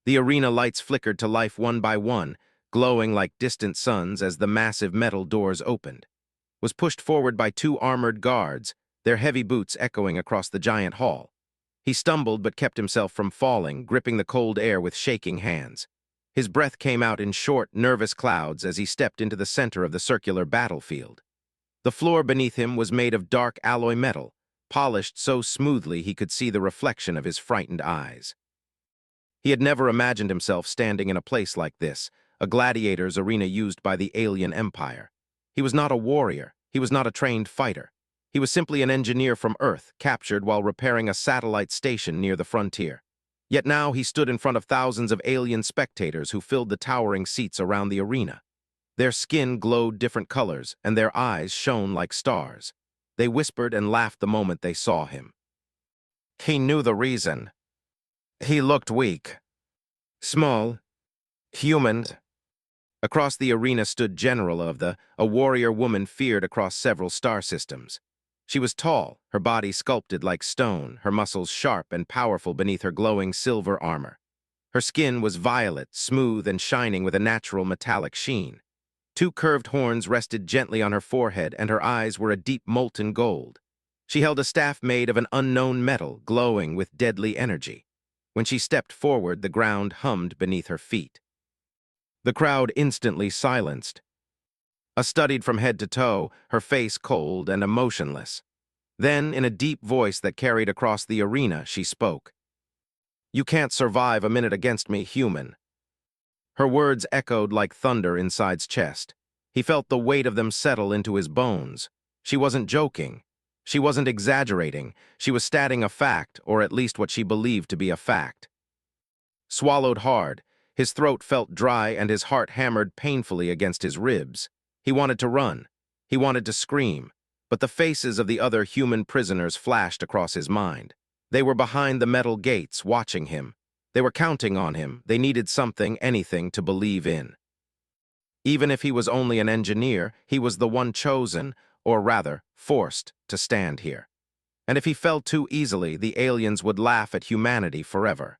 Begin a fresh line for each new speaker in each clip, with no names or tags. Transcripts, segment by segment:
The arena lights flickered to life one by one, glowing like distant suns as the massive metal doors opened. Was pushed forward by two armored guards, their heavy boots echoing across the giant hall. He stumbled but kept himself from falling, gripping the cold air with shaking hands. His breath came out in short, nervous clouds as he stepped into the center of the circular battlefield. The floor beneath him was made of dark alloy metal, polished so smoothly he could see the reflection of his frightened eyes. He had never imagined himself standing in a place like this, a gladiator's arena used by the alien empire. He was not a warrior. He was not a trained fighter. He was simply an engineer from Earth, captured while repairing a satellite station near the frontier. Yet now he stood in front of thousands of alien spectators who filled the towering seats around the arena. Their skin glowed different colors, and their eyes shone like stars. They whispered and laughed the moment they saw him. He knew the reason. He looked weak. Small. Human. Across the arena stood General of a warrior woman feared across several star systems. She was tall, her body sculpted like stone, her muscles sharp and powerful beneath her glowing silver armor. Her skin was violet, smooth and shining with a natural metallic sheen. Two curved horns rested gently on her forehead, and her eyes were a deep molten gold. She held a staff made of an unknown metal, glowing with deadly energy. When she stepped forward, the ground hummed beneath her feet. The crowd instantly silenced. Studied from head to toe, her face cold and emotionless. Then, in a deep voice that carried across the arena, she spoke. "You can't survive a minute against me, human." Her words echoed like thunder inside his chest. He felt the weight of them settle into his bones. She wasn't joking. She wasn't exaggerating. She was stating a fact, or at least what she believed to be a fact. Swallowed hard, his throat felt dry and his heart hammered painfully against his ribs. He wanted to run. He wanted to scream. But the faces of the other human prisoners flashed across his mind. They were behind the metal gates, watching him. They were counting on him. They needed something, anything, to believe in. Even if he was only an engineer, he was the one chosen, or rather, forced, to stand here. And if he fell too easily, the aliens would laugh at humanity forever.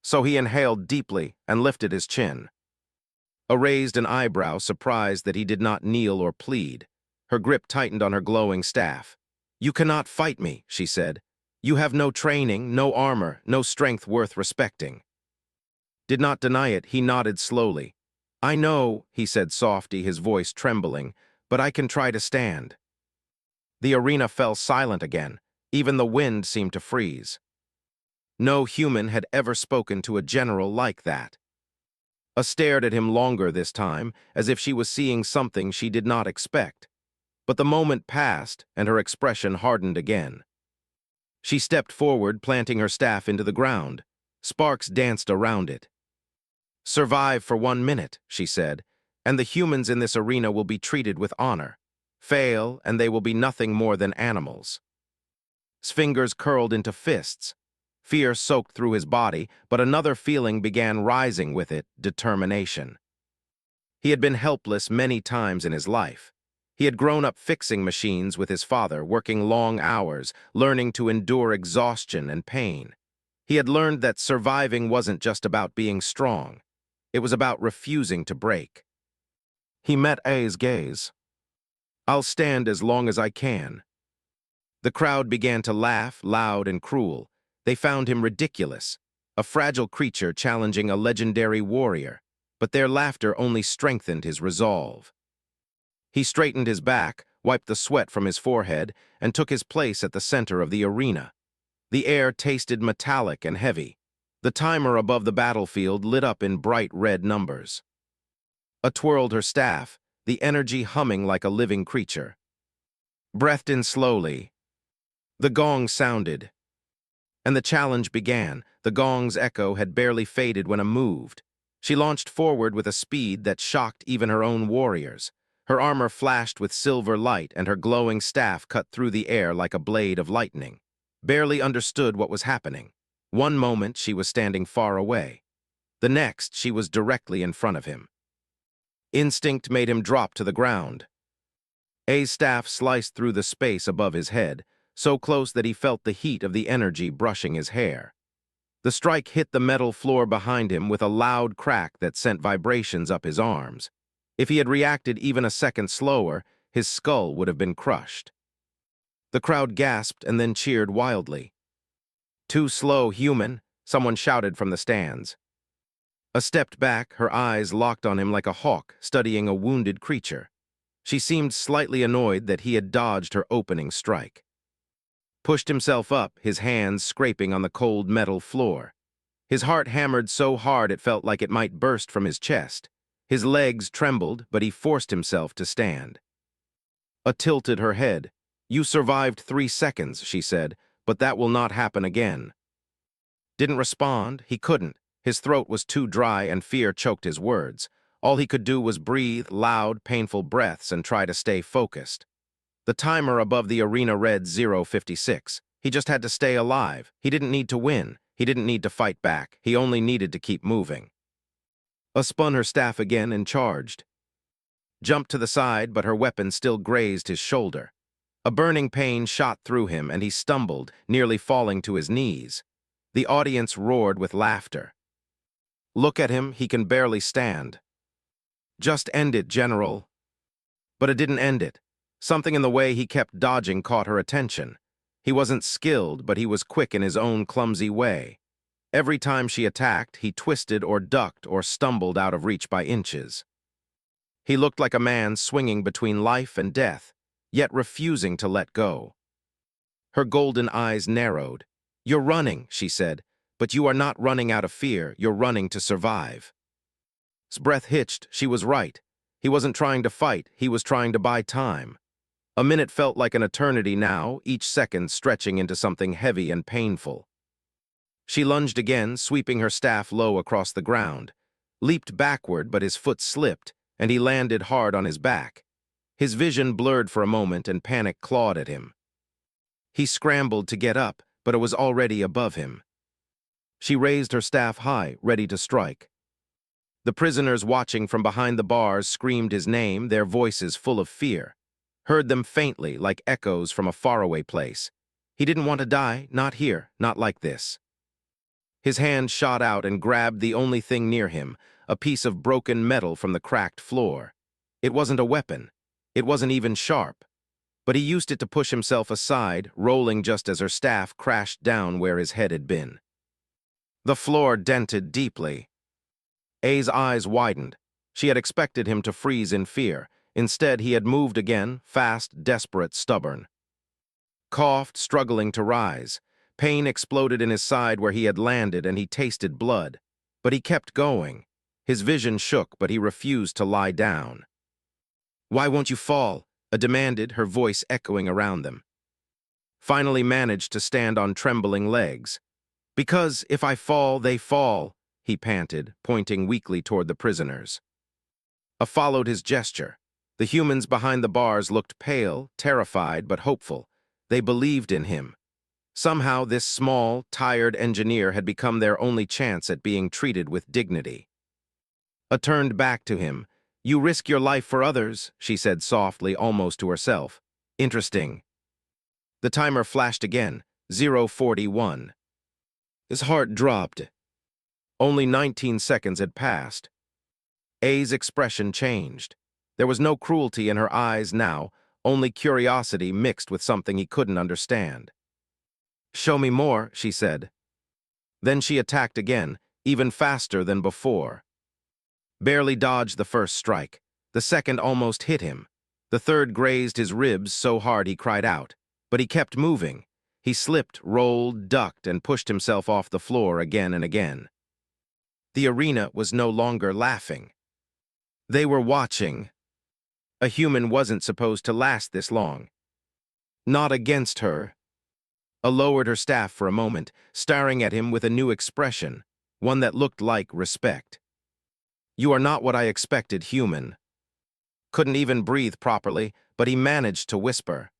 So he inhaled deeply and lifted his chin. Raised an eyebrow, surprised that he did not kneel or plead. Her grip tightened on her glowing staff. "You cannot fight me," she said. "You have no training, no armor, no strength worth respecting." Did not deny it, he nodded slowly. "I know," he said softly, his voice trembling, "but I can try to stand." The arena fell silent again. Even the wind seemed to freeze. No human had ever spoken to a general like that. Stared at him longer this time, as if she was seeing something she did not expect. But the moment passed, and her expression hardened again. She stepped forward, planting her staff into the ground. Sparks danced around it. "Survive for 1 minute," she said, "and the humans in this arena will be treated with honor. Fail, and they will be nothing more than animals." His fingers curled into fists. Fear soaked through his body, but another feeling began rising with it: determination. He had been helpless many times in his life. He had grown up fixing machines with his father, working long hours, learning to endure exhaustion and pain. He had learned that surviving wasn't just about being strong. It was about refusing to break. He met A's gaze. "I'll stand as long as I can." The crowd began to laugh, loud and cruel. They found him ridiculous, a fragile creature challenging a legendary warrior, but their laughter only strengthened his resolve. He straightened his back, wiped the sweat from his forehead, and took his place at the center of the arena. The air tasted metallic and heavy. The timer above the battlefield lit up in bright red numbers. Twirled her staff, the energy humming like a living creature. Breathed in slowly. The gong sounded. And the challenge began. The gong's echo had barely faded when it moved. She launched forward with a speed that shocked even her own warriors. Her armor flashed with silver light, and her glowing staff cut through the air like a blade of lightning. Barely understood what was happening. One moment she was standing far away. The next she was directly in front of him. Instinct made him drop to the ground. A's staff sliced through the space above his head, so close that he felt the heat of the energy brushing his hair. The strike hit the metal floor behind him with a loud crack that sent vibrations up his arms. If he had reacted even a second slower, his skull would have been crushed. The crowd gasped and then cheered wildly. "Too slow, human," someone shouted from the stands. A stepped back, her eyes locked on him like a hawk studying a wounded creature. She seemed slightly annoyed that he had dodged her opening strike. Pushed himself up, his hands scraping on the cold metal floor. His heart hammered so hard it felt like it might burst from his chest. His legs trembled, but he forced himself to stand. A tilted her head. "You survived 3 seconds," she said, "but that will not happen again." Didn't respond. He couldn't. His throat was too dry and fear choked his words. All he could do was breathe loud, painful breaths and try to stay focused. The timer above the arena read 0:56. He just had to stay alive. He didn't need to win. He didn't need to fight back. He only needed to keep moving. Spun her staff again and charged. Jumped to the side, but her weapon still grazed his shoulder. A burning pain shot through him, and he stumbled, nearly falling to his knees. The audience roared with laughter. "Look at him, he can barely stand." "Just end it, General." But it didn't end it. Something in the way he kept dodging caught her attention. He wasn't skilled, but he was quick in his own clumsy way. Every time she attacked, he twisted or ducked or stumbled out of reach by inches. He looked like a man swinging between life and death, yet refusing to let go. Her golden eyes narrowed. "You're running," she said, "but you are not running out of fear, you're running to survive." His breath hitched. She was right. He wasn't trying to fight, he was trying to buy time. A minute felt like an eternity now, each second stretching into something heavy and painful. She lunged again, sweeping her staff low across the ground. Leaped backward, but his foot slipped, and he landed hard on his back. His vision blurred for a moment and panic clawed at him. He scrambled to get up, but it was already above him. She raised her staff high, ready to strike. The prisoners watching from behind the bars screamed his name, their voices full of fear. Heard them faintly, like echoes from a faraway place. He didn't want to die, not here, not like this. His hand shot out and grabbed the only thing near him, a piece of broken metal from the cracked floor. It wasn't a weapon. It wasn't even sharp. But he used it to push himself aside, rolling just as her staff crashed down where his head had been. The floor dented deeply. A's eyes widened. She had expected him to freeze in fear. Instead, he had moved again, fast, desperate, stubborn. Coughed, struggling to rise. Pain exploded in his side where he had landed, and he tasted blood. But he kept going. His vision shook, but he refused to lie down. "Why won't you fall?" A demanded, her voice echoing around them. Finally managed to stand on trembling legs. "Because if I fall, they fall," he panted, pointing weakly toward the prisoners. A followed his gesture. The humans behind the bars looked pale, terrified, but hopeful. They believed in him. Somehow this small, tired engineer had become their only chance at being treated with dignity. A turned back to him. "You risk your life for others," she said softly, almost to herself. "Interesting." The timer flashed again, 0:41. His heart dropped. Only 19 seconds had passed. A's expression changed. There was no cruelty in her eyes now, only curiosity mixed with something he couldn't understand. "Show me more," she said. Then she attacked again, even faster than before. Barely dodged the first strike. The second almost hit him. The third grazed his ribs so hard he cried out. But he kept moving. He slipped, rolled, ducked, and pushed himself off the floor again and again. The arena was no longer laughing. They were watching. A human wasn't supposed to last this long. Not against her. A lowered her staff for a moment, staring at him with a new expression, one that looked like respect. "You are not what I expected, human." Couldn't even breathe properly, but he managed to whisper.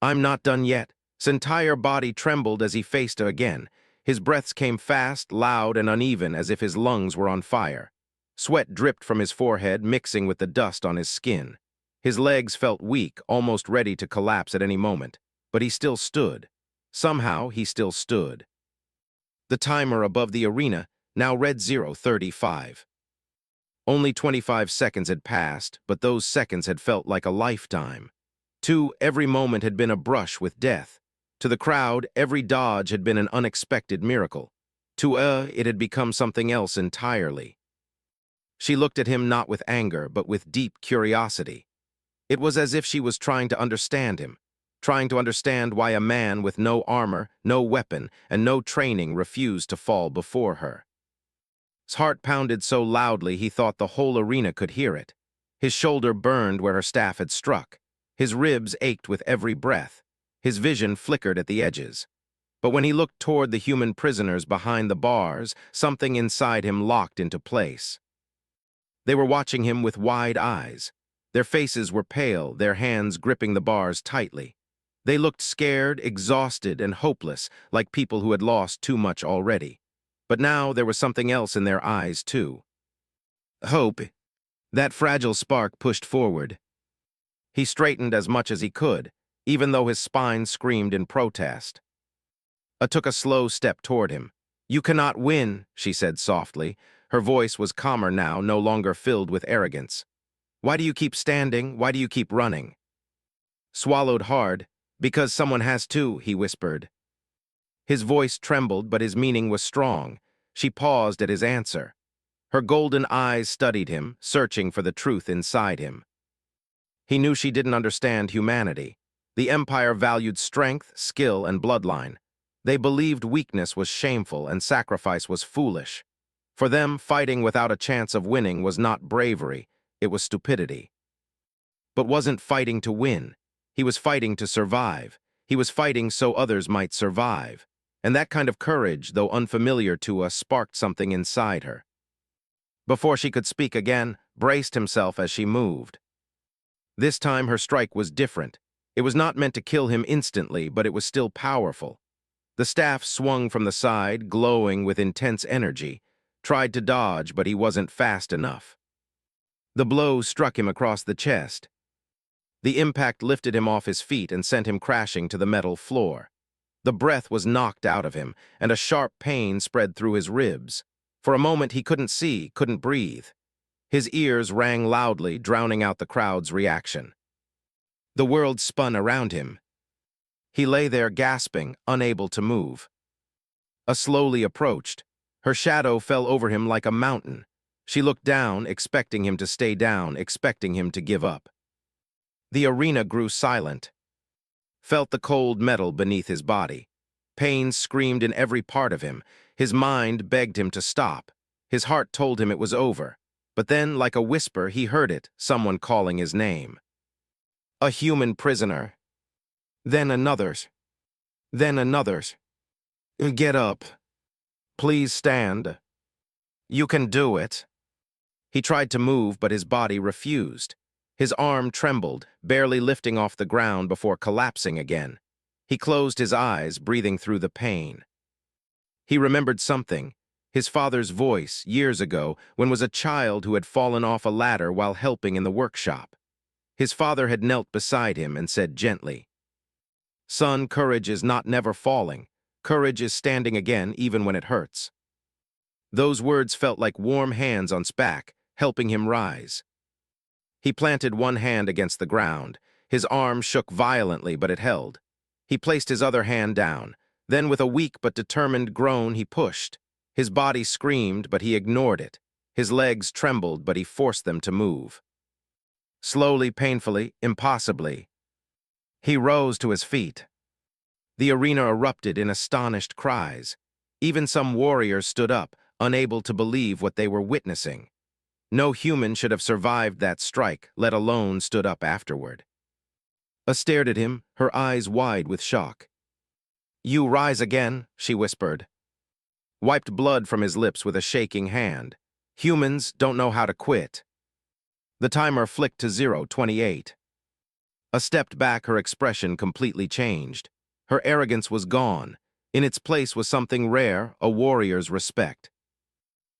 "I'm not done yet." His entire body trembled as he faced her again. His breaths came fast, loud, and uneven as if his lungs were on fire. Sweat dripped from his forehead, mixing with the dust on his skin. His legs felt weak, almost ready to collapse at any moment. But he still stood. Somehow, he still stood. The timer above the arena now read 0:35. Only 25 seconds had passed, but those seconds had felt like a lifetime. Every moment had been a brush with death. To the crowd, every dodge had been an unexpected miracle. It had become something else entirely. She looked at him not with anger, but with deep curiosity. It was as if she was trying to understand him, trying to understand why a man with no armor, no weapon, and no training refused to fall before her. His heart pounded so loudly he thought the whole arena could hear it. His shoulder burned where her staff had struck. His ribs ached with every breath. His vision flickered at the edges. But when he looked toward the human prisoners behind the bars, something inside him locked into place. They were watching him with wide eyes. Their faces were pale, their hands gripping the bars tightly. They looked scared, exhausted, and hopeless, like people who had lost too much already. But now there was something else in their eyes, too. Hope. That fragile spark pushed forward. He straightened as much as he could, even though his spine screamed in protest. Took a slow step toward him. "You cannot win," she said softly. Her voice was calmer now, no longer filled with arrogance. "Why do you keep standing? Why do you keep running?" Swallowed hard. "Because someone has to," he whispered. His voice trembled, but his meaning was strong. She paused at his answer. Her golden eyes studied him, searching for the truth inside him. He knew she didn't understand humanity. The Empire valued strength, skill, and bloodline. They believed weakness was shameful and sacrifice was foolish. For them, fighting without a chance of winning was not bravery, it was stupidity. But wasn't fighting to win. He was fighting to survive. He was fighting so others might survive. And that kind of courage, though unfamiliar to us, sparked something inside her. Before she could speak again, braced himself as she moved. This time her strike was different. It was not meant to kill him instantly, but it was still powerful. The staff swung from the side, glowing with intense energy. Tried to dodge, but he wasn't fast enough. The blow struck him across the chest. The impact lifted him off his feet and sent him crashing to the metal floor. The breath was knocked out of him, and a sharp pain spread through his ribs. For a moment he couldn't see, couldn't breathe. His ears rang loudly, drowning out the crowd's reaction. The world spun around him. He lay there gasping, unable to move. Slowly approached. Her shadow fell over him like a mountain. She looked down, expecting him to stay down, expecting him to give up. The arena grew silent. Felt the cold metal beneath his body. Pain screamed in every part of him. His mind begged him to stop. His heart told him it was over. But then, like a whisper, he heard it, someone calling his name. A human prisoner. Then another's. Then another's. "Get up. Please stand. You can do it." He tried to move, but his body refused. His arm trembled, barely lifting off the ground before collapsing again. He closed his eyes, breathing through the pain. He remembered something. His father's voice, years ago, when was a child who had fallen off a ladder while helping in the workshop. His father had knelt beside him and said gently, "Son, courage is not never falling. Courage is standing again even when it hurts." Those words felt like warm hands on his back, helping him rise. He planted one hand against the ground. His arm shook violently, but it held. He placed his other hand down. Then, with a weak but determined groan, he pushed. His body screamed, but he ignored it. His legs trembled, but he forced them to move. Slowly, painfully, impossibly, he rose to his feet. The arena erupted in astonished cries. Even some warriors stood up, unable to believe what they were witnessing. No human should have survived that strike, let alone stood up afterward. Stared at him, her eyes wide with shock. "You rise again," she whispered. Wiped blood from his lips with a shaking hand. "Humans don't know how to quit." The timer flicked to 0:28. Stepped back, her expression completely changed. Her arrogance was gone. In its place was something rare, a warrior's respect.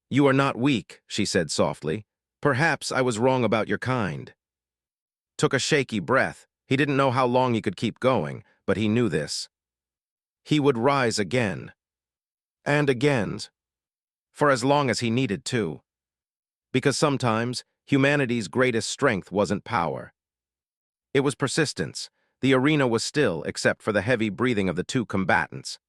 "You are not weak," she said softly. "Perhaps I was wrong about your kind." Took a shaky breath. He didn't know how long he could keep going, but he knew this. He would rise again. and again, for as long as he needed to. Because sometimes, humanity's greatest strength wasn't power. It was persistence. The arena was still, except for the heavy breathing of the two combatants.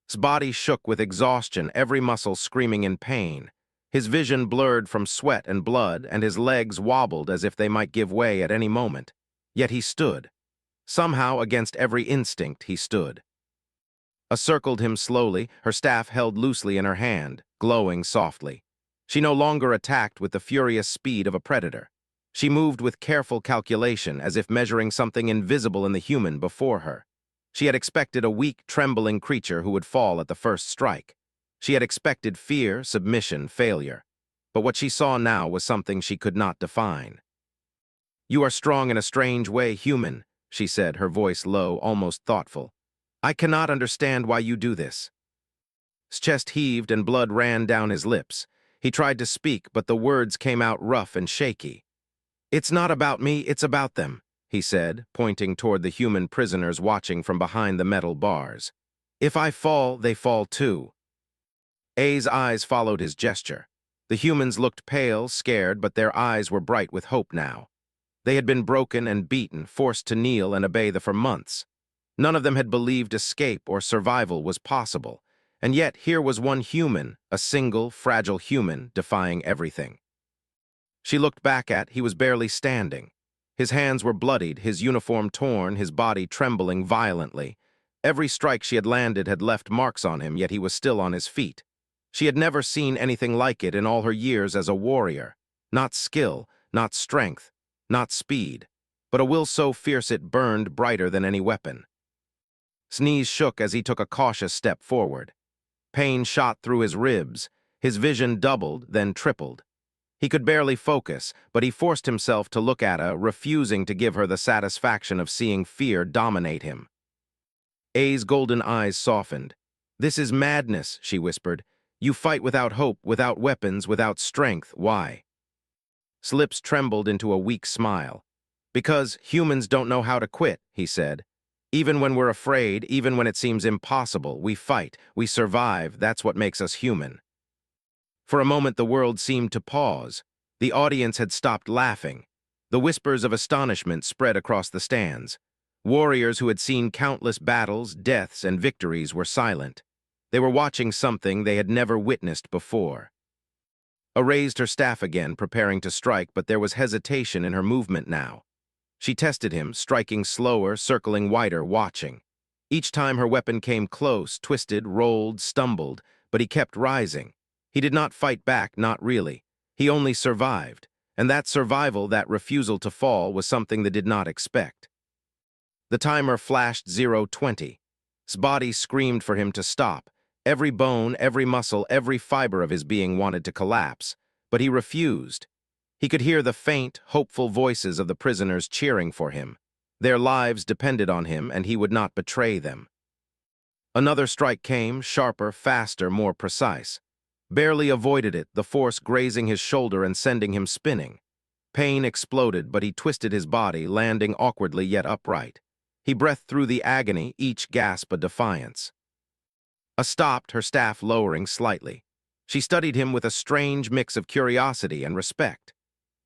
His body shook with exhaustion, every muscle screaming in pain. His vision blurred from sweat and blood, and his legs wobbled as if they might give way at any moment. Yet he stood. Somehow, against every instinct, he stood. Circled him slowly, her staff held loosely in her hand, glowing softly. She no longer attacked with the furious speed of a predator. She moved with careful calculation, as if measuring something invisible in the human before her. She had expected a weak, trembling creature who would fall at the first strike. She had expected fear, submission, failure. But what she saw now was something she could not define. "You are strong in a strange way, human," she said, her voice low, almost thoughtful. "I cannot understand why you do this." His chest heaved and blood ran down his lips. He tried to speak, but the words came out rough and shaky. "It's not about me, it's about them," he said, pointing toward the human prisoners watching from behind the metal bars. "If I fall, they fall too." A's eyes followed his gesture. The humans looked pale, scared, but their eyes were bright with hope now. They had been broken and beaten, forced to kneel and obey for months. None of them had believed escape or survival was possible, and yet here was one human, a single, fragile human, defying everything. She looked back he was barely standing. His hands were bloodied, his uniform torn, his body trembling violently. Every strike she had landed had left marks on him, yet he was still on his feet. She had never seen anything like it in all her years as a warrior. Not skill, not strength, not speed, but a will so fierce it burned brighter than any weapon. His knees shook as he took a cautious step forward. Pain shot through his ribs. His vision doubled, then tripled. He could barely focus, but he forced himself to look at her, refusing to give her the satisfaction of seeing fear dominate him. A's golden eyes softened. "This is madness," she whispered. "You fight without hope, without weapons, without strength. Why?" His lips trembled into a weak smile. "Because humans don't know how to quit," he said. "Even when we're afraid, even when it seems impossible, we fight, we survive. That's what makes us human." For a moment the world seemed to pause. The audience had stopped laughing. The whispers of astonishment spread across the stands. Warriors who had seen countless battles, deaths, and victories were silent. They were watching something they had never witnessed before. A raised her staff again, preparing to strike, but there was hesitation in her movement now. She tested him, striking slower, circling wider, watching. Each time her weapon came close, twisted, rolled, stumbled, but he kept rising. He did not fight back, not really. He only survived, and that survival, that refusal to fall, was something they did not expect. The timer flashed 0:20. His body screamed for him to stop. Every bone, every muscle, every fiber of his being wanted to collapse, but he refused. He could hear the faint, hopeful voices of the prisoners cheering for him. Their lives depended on him, and he would not betray them. Another strike came, sharper, faster, more precise. Barely avoided it, the force grazing his shoulder and sending him spinning. Pain exploded, but he twisted his body, landing awkwardly yet upright. He breathed through the agony, each gasp a defiance. Stopped, her staff lowering slightly. She studied him with a strange mix of curiosity and respect.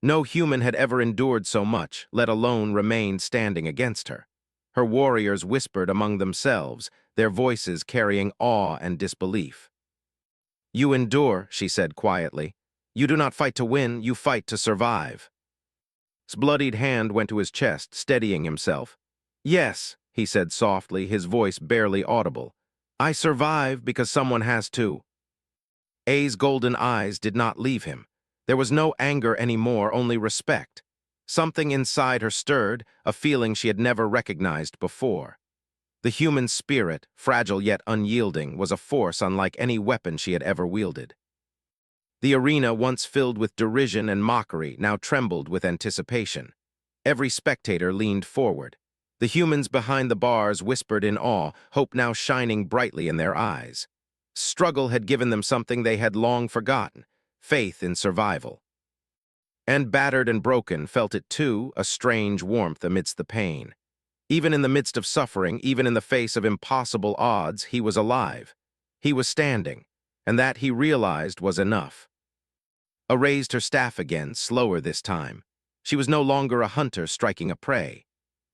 No human had ever endured so much, let alone remained standing against her. Her warriors whispered among themselves, their voices carrying awe and disbelief. "You endure," she said quietly. "You do not fight to win, you fight to survive." His bloodied hand went to his chest, steadying himself. "Yes," he said softly, his voice barely audible. "I survive because someone has to." A's golden eyes did not leave him. There was no anger anymore, only respect. Something inside her stirred, a feeling she had never recognized before. The human spirit, fragile yet unyielding, was a force unlike any weapon she had ever wielded. The arena, once filled with derision and mockery, now trembled with anticipation. Every spectator leaned forward. The humans behind the bars whispered in awe, hope now shining brightly in their eyes. Struggle had given them something they had long forgotten, faith in survival. And battered and broken felt it too, a strange warmth amidst the pain. Even in the midst of suffering, even in the face of impossible odds, he was alive. He was standing. and that he realized was enough. A raised her staff again, slower this time. She was no longer a hunter striking a prey.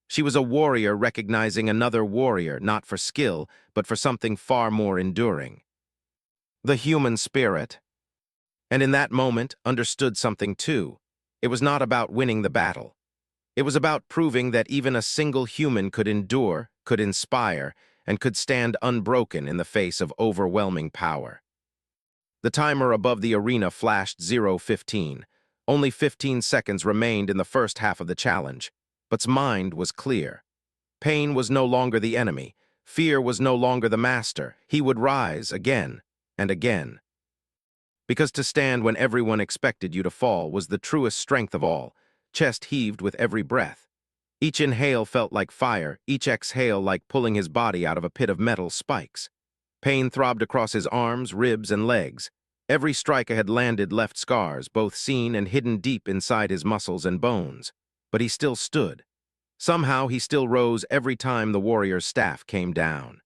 She was a warrior recognizing another warrior, not for skill, but for something far more enduring. The human spirit. And in that moment, understood something too. It was not about winning the battle. It was about proving that even a single human could endure, could inspire, and could stand unbroken in the face of overwhelming power. The timer above the arena flashed 0:15. Only 15 seconds remained in the first half of the challenge, but's mind was clear. Pain was no longer the enemy. Fear was no longer the master. He would rise again and again. Because to stand when everyone expected you to fall was the truest strength of all. Chest heaved with every breath. Each inhale felt like fire, each exhale like pulling his body out of a pit of metal spikes. Pain throbbed across his arms, ribs, and legs. Every strike had landed left scars, both seen and hidden deep inside his muscles and bones. But he still stood. Somehow he still rose every time the warrior's staff came down.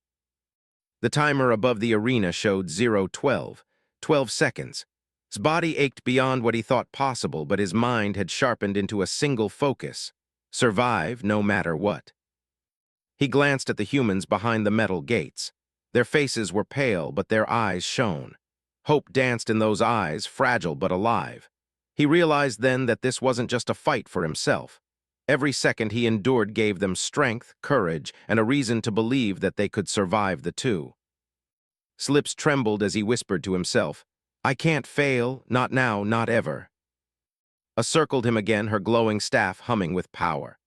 The timer above the arena showed 0:12, 12 seconds. His body ached beyond what he thought possible, but his mind had sharpened into a single focus: survive no matter what. He glanced at the humans behind the metal gates. Their faces were pale, but their eyes shone. Hope danced in those eyes, fragile but alive. He realized then that this wasn't just a fight for himself. Every second he endured gave them strength, courage, and a reason to believe that they could survive the two. His lips trembled as he whispered to himself, "I can't fail, not now, not ever." A circled him again, her glowing staff humming with power.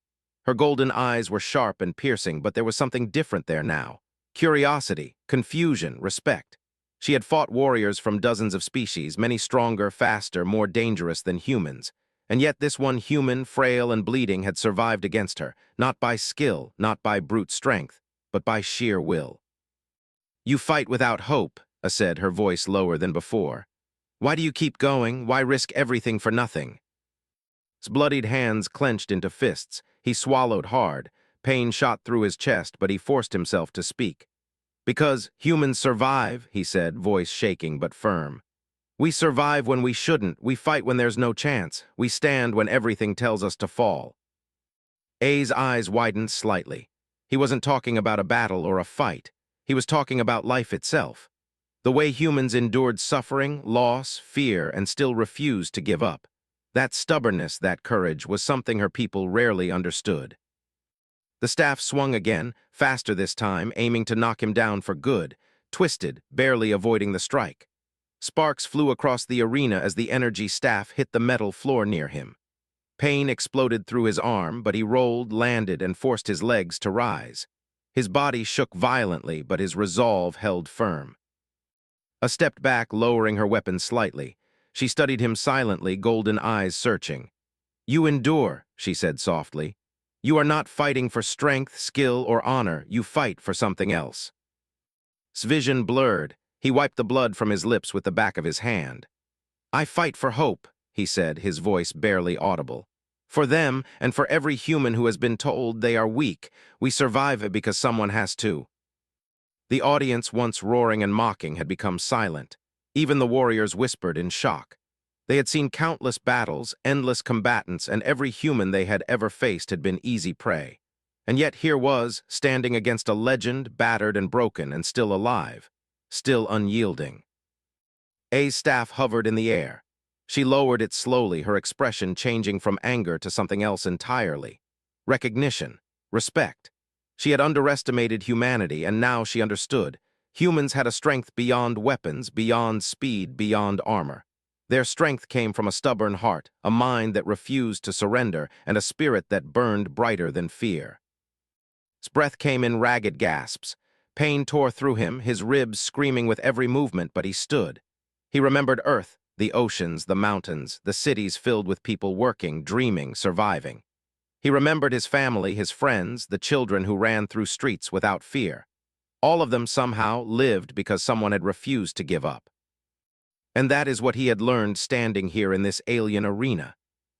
Her golden eyes were sharp and piercing, but there was something different there now. Curiosity, confusion, respect. She had fought warriors from dozens of species, many stronger, faster, more dangerous than humans. And yet this one human, frail and bleeding, had survived against her, not by skill, not by brute strength, but by sheer will. "You fight without hope," said, her voice lower than before. "Why do you keep going? Why risk everything for nothing?" His bloodied hands clenched into fists. He swallowed hard. Pain shot through his chest, but he forced himself to speak. "Because humans survive," he said, voice shaking but firm. "We survive when we shouldn't. We fight when there's no chance. We stand when everything tells us to fall." A's eyes widened slightly. He wasn't talking about a battle or a fight. He was talking about life itself. The way humans endured suffering, loss, fear, and still refused to give up. That stubbornness, that courage, was something her people rarely understood. The staff swung again, faster this time, aiming to knock him down for good, twisted, barely avoiding the strike. Sparks flew across the arena as the energy staff hit the metal floor near him. Pain exploded through his arm, but he rolled, landed, and forced his legs to rise. His body shook violently, but his resolve held firm. A stepped back, lowering her weapon slightly. She studied him silently, golden eyes searching. "You endure," she said softly. "You are not fighting for strength, skill, or honor. You fight for something else." His vision blurred. He wiped the blood from his lips with the back of his hand. "I fight for hope," he said, his voice barely audible. "For them, and for every human who has been told they are weak. We survive it because someone has to." The audience, once roaring and mocking, had become silent. Even the warriors whispered in shock. They had seen countless battles, endless combatants, and every human they had ever faced had been easy prey. And yet here was, standing against a legend, battered and broken, and still alive, still unyielding. A's staff hovered in the air. She lowered it slowly, her expression changing from anger to something else entirely. Recognition, respect. She had underestimated humanity, and now she understood. Humans had a strength beyond weapons, beyond speed, beyond armor. Their strength came from a stubborn heart, a mind that refused to surrender, and a spirit that burned brighter than fear. His breath came in ragged gasps. Pain tore through him, his ribs screaming with every movement, but he stood. He remembered Earth, the oceans, the mountains, the cities filled with people working, dreaming, surviving. He remembered his family, his friends, the children who ran through streets without fear. All of them somehow lived because someone had refused to give up. And that is what he had learned standing here in this alien arena.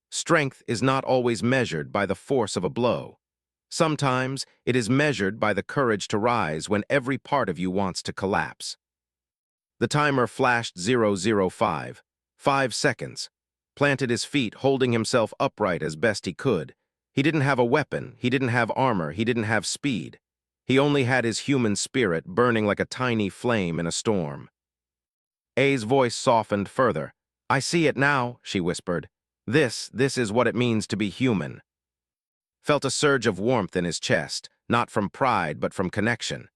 Strength is not always measured by the force of a blow. Sometimes it is measured by the courage to rise when every part of you wants to collapse. The timer flashed 005. 5 seconds. Planted his feet, holding himself upright as best he could. He didn't have a weapon, he didn't have armor, he didn't have speed. He only had his human spirit burning like a tiny flame in a storm. A's voice softened further. "I see it now," she whispered. This is what it means to be human." Felt a surge of warmth in his chest, not from pride but from connection.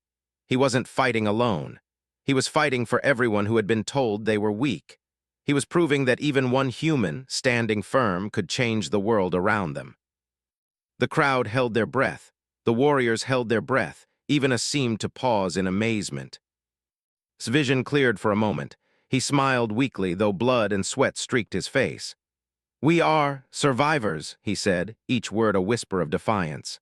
He wasn't fighting alone. He was fighting for everyone who had been told they were weak. He was proving that even one human, standing firm, could change the world around them. The crowd held their breath. The warriors held their breath. Even seemed to pause in amazement. His vision cleared for a moment. He smiled weakly, though blood and sweat streaked his face. "We are survivors," he said, each word a whisper of defiance.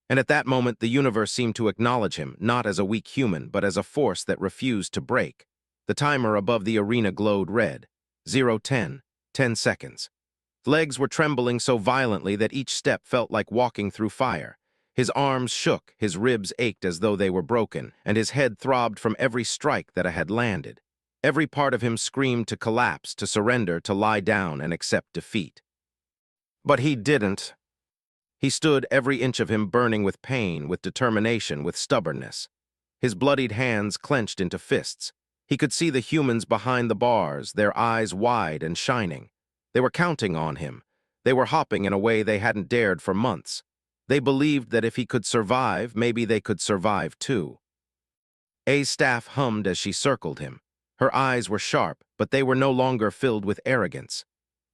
And at that moment, the universe seemed to acknowledge him, not as a weak human, but as a force that refused to break. The timer above the arena glowed red. 010. 10 seconds. Legs were trembling so violently that each step felt like walking through fire. His arms shook, his ribs ached as though they were broken, and his head throbbed from every strike that had landed. Every part of him screamed to collapse, to surrender, to lie down and accept defeat. But he didn't. He stood, every inch of him burning with pain, with determination, with stubbornness. His bloodied hands clenched into fists. He could see the humans behind the bars, their eyes wide and shining. They were counting on him. They were hopping in a way they hadn't dared for months. They believed that if he could survive, maybe they could survive too. A's staff hummed as she circled him. Her eyes were sharp, but they were no longer filled with arrogance.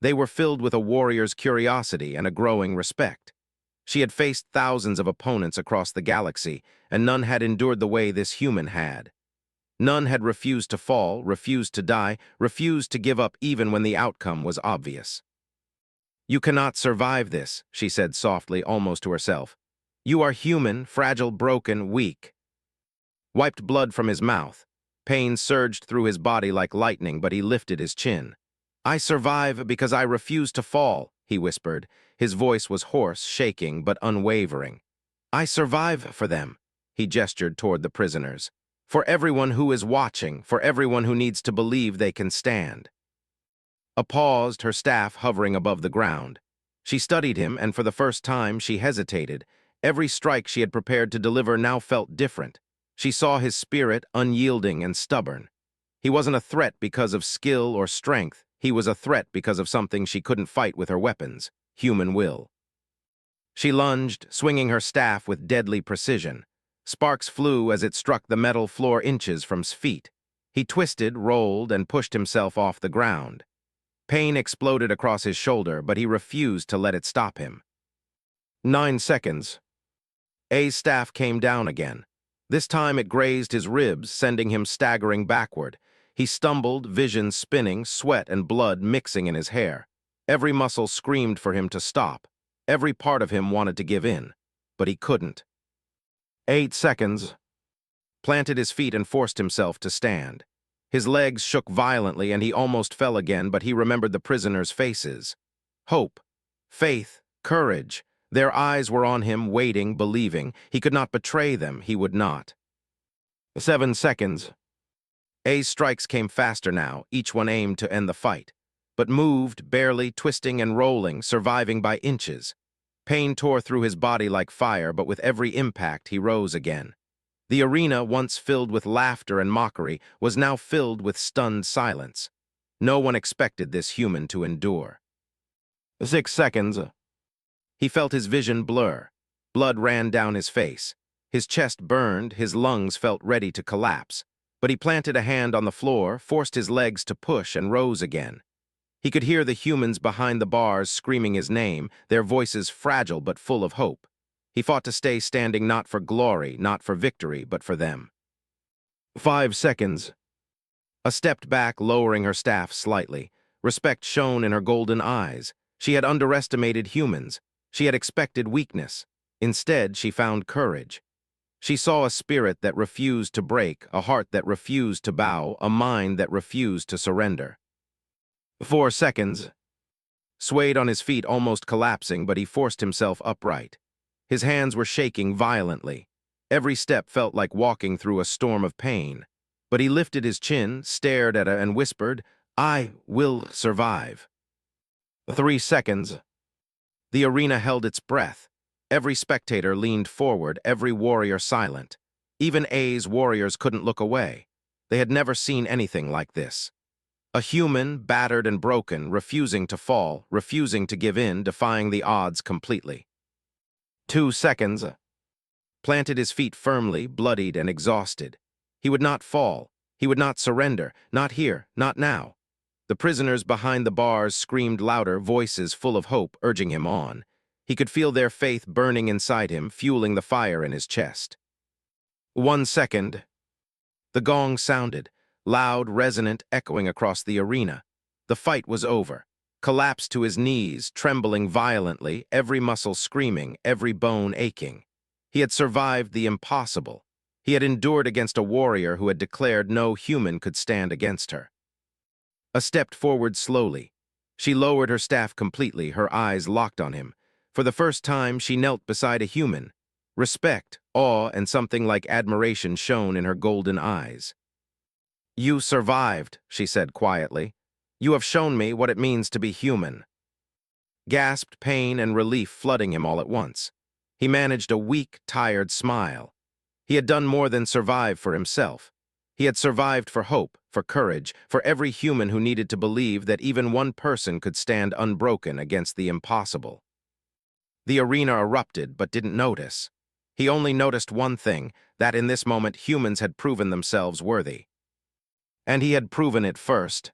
They were filled with a warrior's curiosity and a growing respect. She had faced thousands of opponents across the galaxy, and none had endured the way this human had. None had refused to fall, refused to die, refused to give up even when the outcome was obvious. "You cannot survive this," she said softly, almost to herself. "You are human, fragile, broken, weak." Wiped blood from his mouth. Pain surged through his body like lightning, but he lifted his chin. "I survive because I refuse to fall," he whispered. His voice was hoarse, shaking, but unwavering. "I survive for them," he gestured toward the prisoners. "For everyone who is watching, for everyone who needs to believe they can stand." A paused, her staff hovering above the ground. She studied him, and for the first time she hesitated. Every strike she had prepared to deliver now felt different. She saw his spirit, unyielding and stubborn. He wasn't a threat because of skill or strength. He was a threat because of something she couldn't fight with her weapons: human will. She lunged, swinging her staff with deadly precision. Sparks flew as it struck the metal floor inches from his feet. He twisted, rolled, and pushed himself off the ground. Pain exploded across his shoulder, but he refused to let it stop him. 9 seconds. A's staff came down again. This time it grazed his ribs, sending him staggering backward. He stumbled, vision spinning, sweat and blood mixing in his hair. Every muscle screamed for him to stop. Every part of him wanted to give in, but he couldn't. 8 seconds. Planted his feet and forced himself to stand. His legs shook violently and he almost fell again, but he remembered the prisoners' faces. Hope, faith, courage. Their eyes were on him, waiting, believing. He could not betray them, he would not. 7 seconds. A's strikes came faster now, each one aimed to end the fight, but moved, barely, twisting and rolling, surviving by inches. Pain tore through his body like fire, but with every impact he rose again. The arena, once filled with laughter and mockery, was now filled with stunned silence. No one expected this human to endure. 6 seconds. He felt his vision blur. Blood ran down his face. His chest burned, his lungs felt ready to collapse. But he planted a hand on the floor, forced his legs to push, and rose again. He could hear the humans behind the bars screaming his name, their voices fragile but full of hope. He fought to stay standing, not for glory, not for victory, but for them. 5 seconds. A stepped back, lowering her staff slightly. Respect shone in her golden eyes. She had underestimated humans. She had expected weakness. Instead, she found courage. She saw a spirit that refused to break, a heart that refused to bow, a mind that refused to surrender. 4 seconds. Swayed on his feet, almost collapsing, but he forced himself upright. His hands were shaking violently. Every step felt like walking through a storm of pain. But he lifted his chin, stared at her, and whispered, "I will survive." 3 seconds. The arena held its breath. Every spectator leaned forward, every warrior silent. Even A's warriors couldn't look away. They had never seen anything like this. A human, battered and broken, refusing to fall, refusing to give in, defying the odds completely. 2 seconds. Planted his feet firmly, bloodied and exhausted. He would not fall. He would not surrender. Not here, not now. The prisoners behind the bars screamed louder, voices full of hope, urging him on. He could feel their faith burning inside him, fueling the fire in his chest. 1 second. The gong sounded, loud, resonant, echoing across the arena. The fight was over. Collapsed to his knees, trembling violently, every muscle screaming, every bone aching. He had survived the impossible. He had endured against a warrior who had declared no human could stand against her. A stepped forward slowly. She lowered her staff completely, her eyes locked on him. For the first time, she knelt beside a human. Respect, awe, and something like admiration shone in her golden eyes. "You survived," she said quietly. "You have shown me what it means to be human." Gasped pain and relief flooding him all at once. He managed a weak, tired smile. He had done more than survive for himself. He had survived for hope, for courage, for every human who needed to believe that even one person could stand unbroken against the impossible. The arena erupted but didn't notice. He only noticed one thing, that in this moment humans had proven themselves worthy. And he had proven it first.